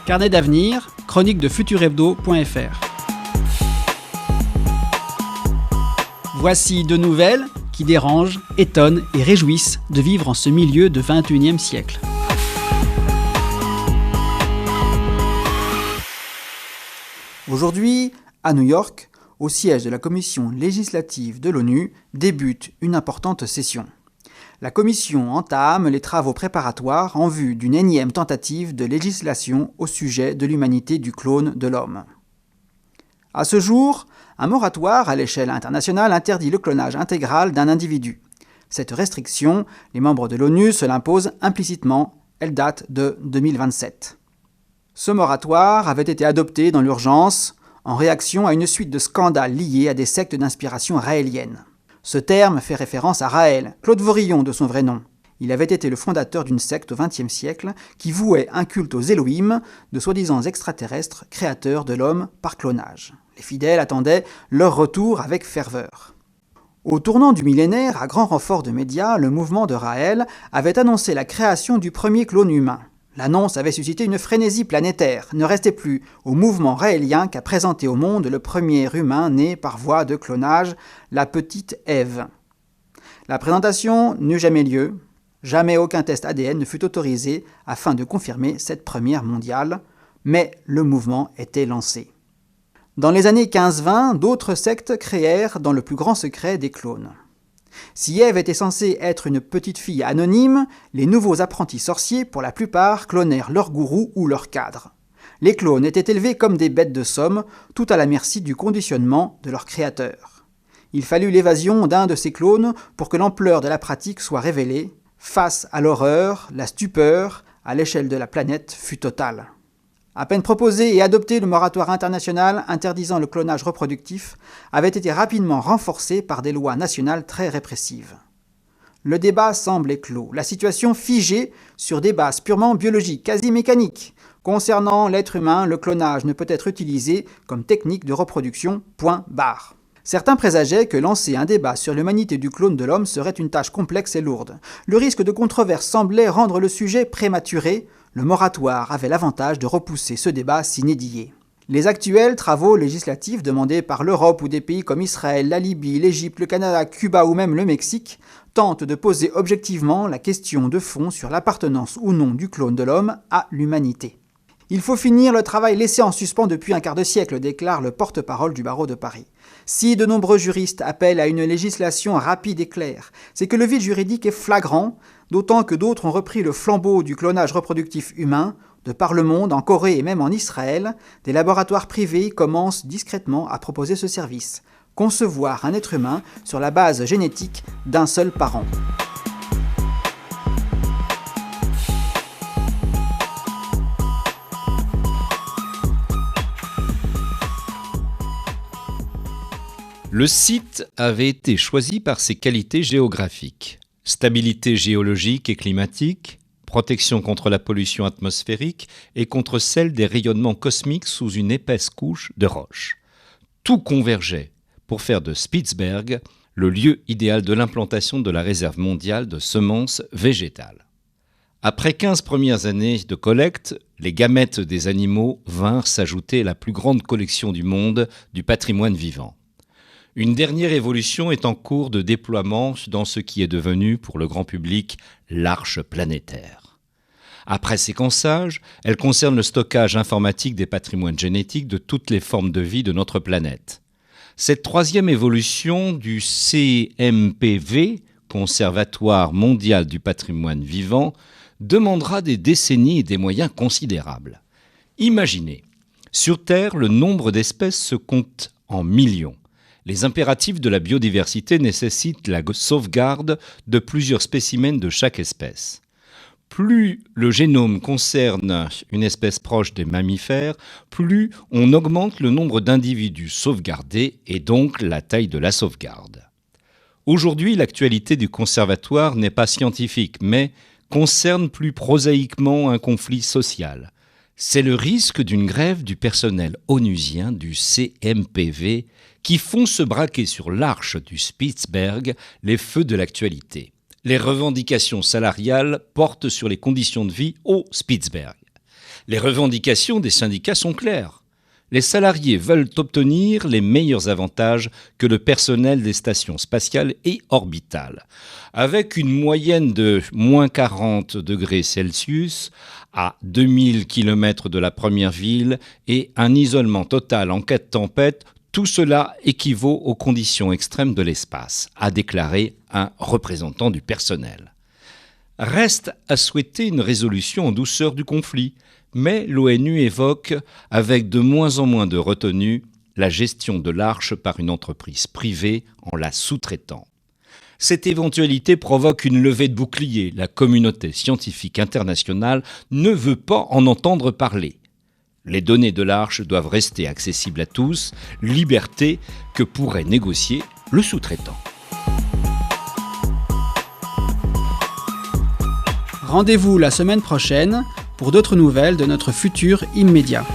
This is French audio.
Carnet d'avenir, chronique de futurhebdo.fr. Voici 2 nouvelles qui dérangent, étonnent et réjouissent de vivre en ce milieu de 21e siècle. Aujourd'hui, à New York, au siège de la commission législative de l'ONU, débute une importante session. La commission entame les travaux préparatoires en vue d'une énième tentative de législation au sujet de l'humanité du clone de l'homme. À ce jour, un moratoire à l'échelle internationale interdit le clonage intégral d'un individu. Cette restriction, les membres de l'ONU se l'imposent implicitement, elle date de 2027. Ce moratoire avait été adopté dans l'urgence en réaction à une suite de scandales liés à des sectes d'inspiration raélienne. Ce terme fait référence à Raël, Claude Vorillon de son vrai nom. Il avait été le fondateur d'une secte au XXe siècle qui vouait un culte aux Elohim, de soi-disant extraterrestres créateurs de l'homme par clonage. Les fidèles attendaient leur retour avec ferveur. Au tournant du millénaire, à grand renfort de médias, le mouvement de Raël avait annoncé la création du premier clone humain. L'annonce avait suscité une frénésie planétaire. Ne restait plus au mouvement raélien qu'à présenter au monde le premier humain né par voie de clonage, la petite Ève. La présentation n'eut jamais lieu. Jamais aucun test ADN ne fut autorisé afin de confirmer cette première mondiale, mais le mouvement était lancé. Dans les années 15-20, d'autres sectes créèrent dans le plus grand secret des clones. Si Ève était censée être une petite fille anonyme, les nouveaux apprentis sorciers, pour la plupart, clonèrent leur gourou ou leur cadre. Les clones étaient élevés comme des bêtes de somme, tout à la merci du conditionnement de leur créateur. Il fallut l'évasion d'un de ces clones pour que l'ampleur de la pratique soit révélée. Face à l'horreur, la stupeur, à l'échelle de la planète, fut totale. À peine proposé et adopté, le moratoire international interdisant le clonage reproductif avait été rapidement renforcé par des lois nationales très répressives. Le débat semblait clos, la situation figée sur des bases purement biologiques, quasi mécaniques. Concernant l'être humain, le clonage ne peut être utilisé comme technique de reproduction, point barre. Certains présageaient que lancer un débat sur l'humanité du clone de l'homme serait une tâche complexe et lourde. Le risque de controverse semblait rendre le sujet prématuré. Le moratoire avait l'avantage de repousser ce débat sine die. Les actuels travaux législatifs demandés par l'Europe ou des pays comme Israël, la Libye, l'Égypte, le Canada, Cuba ou même le Mexique tentent de poser objectivement la question de fond sur l'appartenance ou non du clone de l'homme à l'humanité. Il faut finir le travail laissé en suspens depuis un quart de siècle, déclare le porte-parole du barreau de Paris. Si de nombreux juristes appellent à une législation rapide et claire, c'est que le vide juridique est flagrant, d'autant que d'autres ont repris le flambeau du clonage reproductif humain. De par le monde, en Corée et même en Israël, des laboratoires privés commencent discrètement à proposer ce service. Concevoir un être humain sur la base génétique d'un seul parent. Le site avait été choisi par ses qualités géographiques. Stabilité géologique et climatique, protection contre la pollution atmosphérique et contre celle des rayonnements cosmiques sous une épaisse couche de roches. Tout convergeait pour faire de Spitzberg le lieu idéal de l'implantation de la réserve mondiale de semences végétales. Après 15 premières années de collecte, les gamètes des animaux vinrent s'ajouter à la plus grande collection du monde du patrimoine vivant. Une dernière évolution est en cours de déploiement dans ce qui est devenu, pour le grand public, l'arche planétaire. Après séquençage, elle concerne le stockage informatique des patrimoines génétiques de toutes les formes de vie de notre planète. Cette troisième évolution du CMPV, Conservatoire mondial du patrimoine vivant, demandera des décennies et des moyens considérables. Imaginez, sur Terre, le nombre d'espèces se compte en millions. Les impératifs de la biodiversité nécessitent la sauvegarde de plusieurs spécimens de chaque espèce. Plus le génome concerne une espèce proche des mammifères, plus on augmente le nombre d'individus sauvegardés et donc la taille de la sauvegarde. Aujourd'hui, l'actualité du conservatoire n'est pas scientifique, mais concerne plus prosaïquement un conflit social. C'est le risque d'une grève du personnel onusien du CMPV qui font se braquer sur l'arche du Spitzberg les feux de l'actualité. Les revendications salariales portent sur les conditions de vie au Spitzberg. Les revendications des syndicats sont claires. Les salariés veulent obtenir les meilleurs avantages que le personnel des stations spatiales et orbitales. Avec une moyenne de moins 40 degrés Celsius à 2000 km de la première ville et un isolement total en cas de tempête, tout cela équivaut aux conditions extrêmes de l'espace, a déclaré un représentant du personnel. Reste à souhaiter une résolution en douceur du conflit, mais l'ONU évoque, avec de moins en moins de retenue, la gestion de l'Arche par une entreprise privée en la sous-traitant. Cette éventualité provoque une levée de bouclier. La communauté scientifique internationale ne veut pas en entendre parler. Les données de l'Arche doivent rester accessibles à tous, liberté que pourrait négocier le sous-traitant. Rendez-vous la semaine prochaine pour d'autres nouvelles de notre futur immédiat.